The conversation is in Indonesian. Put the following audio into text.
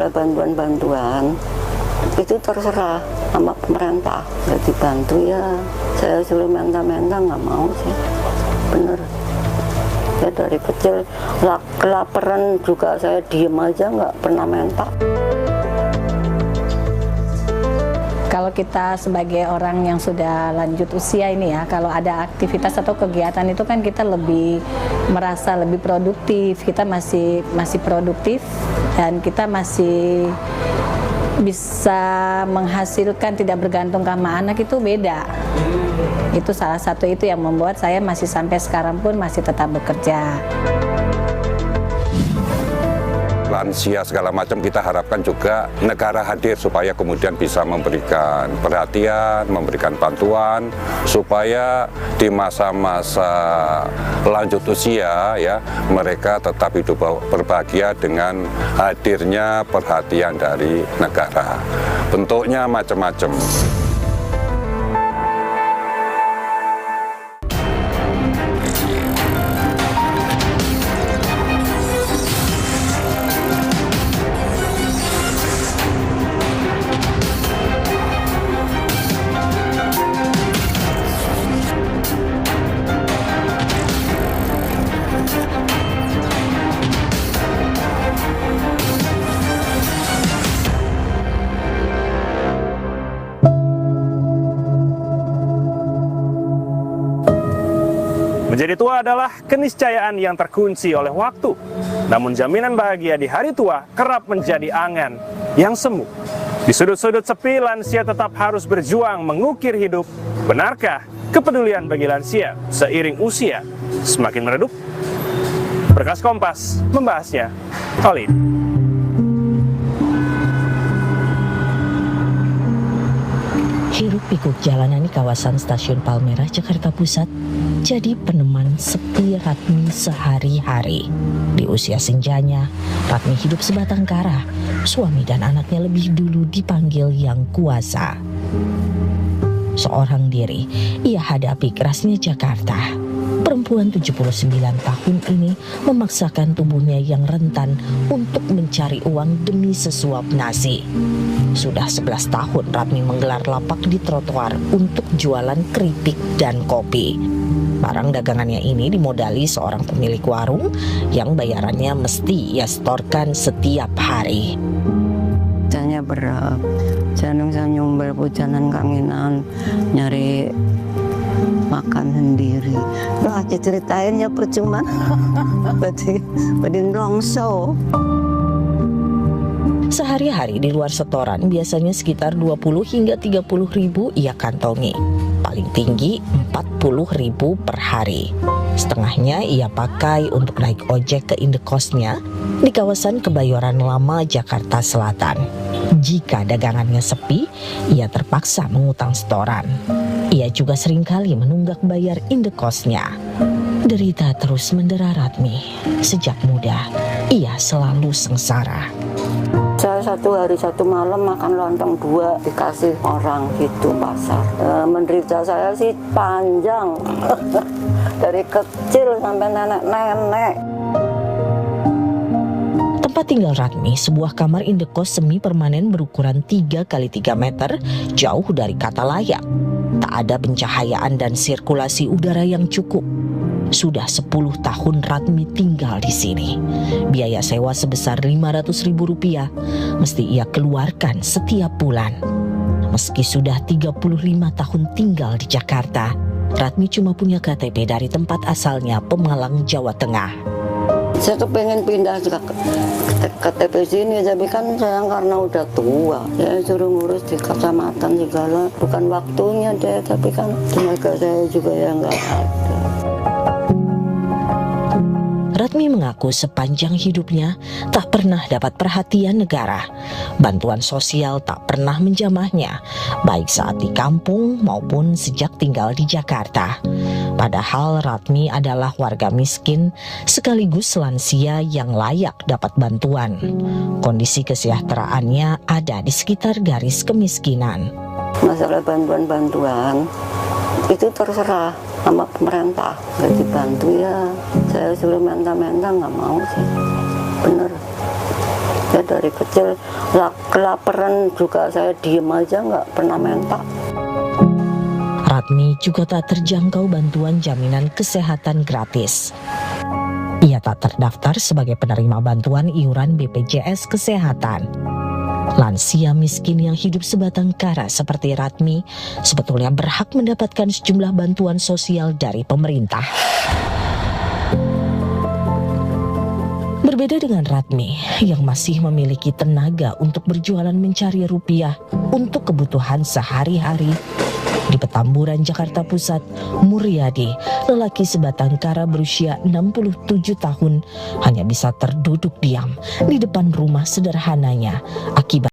masalah bantuan-bantuan itu terserah sama pemerintah, nggak dibantu ya saya suruh minta-minta nggak mau sih, bener. Ya dari kecil kelaparan juga saya diem aja, nggak pernah minta. Kalau kita sebagai orang yang sudah lanjut usia ini ya, kalau ada aktivitas atau kegiatan itu kan kita lebih merasa lebih produktif, kita masih produktif dan kita masih bisa menghasilkan, tidak bergantung sama anak, itu beda. Itu salah satu itu yang membuat saya masih sampai sekarang pun masih tetap bekerja. Lansia segala macam kita harapkan juga negara hadir supaya kemudian bisa memberikan perhatian, memberikan bantuan supaya di masa-masa lanjut usia ya mereka tetap hidup berbahagia dengan hadirnya perhatian dari negara. Bentuknya macam-macam. Menjadi tua adalah keniscayaan yang terkunci oleh waktu. Namun jaminan bahagia di hari tua kerap menjadi angan yang semu. Di sudut-sudut sepi, lansia tetap harus berjuang mengukir hidup. Benarkah kepedulian bagi lansia seiring usia semakin meredup? Berkas Kompas membahasnya kali ini. Hiruk-pikuk jalanan di kawasan Stasiun Palmerah, Jakarta Pusat jadi peneman sepi Ratmi sehari-hari. Di usia senjanya, Ratmi hidup sebatang kara. Suami dan anaknya lebih dulu dipanggil Yang Kuasa. Seorang diri, ia hadapi kerasnya Jakarta. Perempuan 79 tahun ini memaksakan tubuhnya yang rentan untuk mencari uang demi sesuap nasi. Sudah 11 tahun Ratmi menggelar lapak di trotoar untuk jualan keripik dan kopi. Barang dagangannya ini dimodali seorang pemilik warung yang bayarannya mesti ia setorkan setiap hari. Hanya berat, saya nyumbel pujanan kangenan, nyari makan sendiri. Lah ceritain ya percuma. Berarti nongso. Sehari-hari di luar setoran biasanya sekitar 20 hingga 30 ribu ia kantongi. Paling tinggi 40 ribu per hari. Setengahnya ia pakai untuk naik ojek ke indekosnya di kawasan Kebayoran Lama, Jakarta Selatan. Jika dagangannya sepi, ia terpaksa mengutang setoran. Ia juga seringkali menunggak bayar indekosnya. Derita terus mendera Ratmi. Sejak muda, ia selalu sengsara. Saya satu hari satu malam makan lontong 2 dikasih orang itu pasar. Menderita saya sih panjang dari kecil sampai nenek-nenek. Tempat tinggal Ratmi, sebuah kamar indekos semi permanen berukuran 3 x 3 meter, jauh dari kata layak. Tak ada pencahayaan dan sirkulasi udara yang cukup. Sudah 10 tahun Ratmi tinggal di sini. Biaya sewa sebesar Rp500.000 mesti ia keluarkan setiap bulan. Meski sudah 35 tahun tinggal di Jakarta, Ratmi cuma punya KTP dari tempat asalnya, Pemalang, Jawa Tengah. Saya kepengen pindah ke KTP sini, tapi kan saya karena udah tua, saya suruh ngurus di kecamatan segala. Bukan waktunya deh, tapi kan tenaga saya juga yang nggak ada. Ratmi mengaku sepanjang hidupnya tak pernah dapat perhatian negara. Bantuan sosial tak pernah menjamahnya, baik saat di kampung maupun sejak tinggal di Jakarta. Padahal Ratmi adalah warga miskin sekaligus lansia yang layak dapat bantuan. Kondisi kesejahteraannya ada di sekitar garis kemiskinan. Masalah bantuan-bantuan itu terserah sama pemerintah, nggak dibantu ya saya suruh minta-minta nggak mau sih, bener. Ya dari kecil kelaparan juga saya diem aja, nggak pernah minta. Ratmi juga tak terjangkau bantuan jaminan kesehatan gratis. Ia tak terdaftar sebagai penerima bantuan iuran BPJS Kesehatan. Lansia miskin yang hidup sebatang kara seperti Ratmi sebetulnya berhak mendapatkan sejumlah bantuan sosial dari pemerintah. Berbeda dengan Ratmi yang masih memiliki tenaga untuk berjualan mencari rupiah untuk kebutuhan sehari-hari. Di Petamburan, Jakarta Pusat, Muryadi, lelaki sebatang kara berusia 67 tahun, hanya bisa terduduk diam di depan rumah sederhananya akibat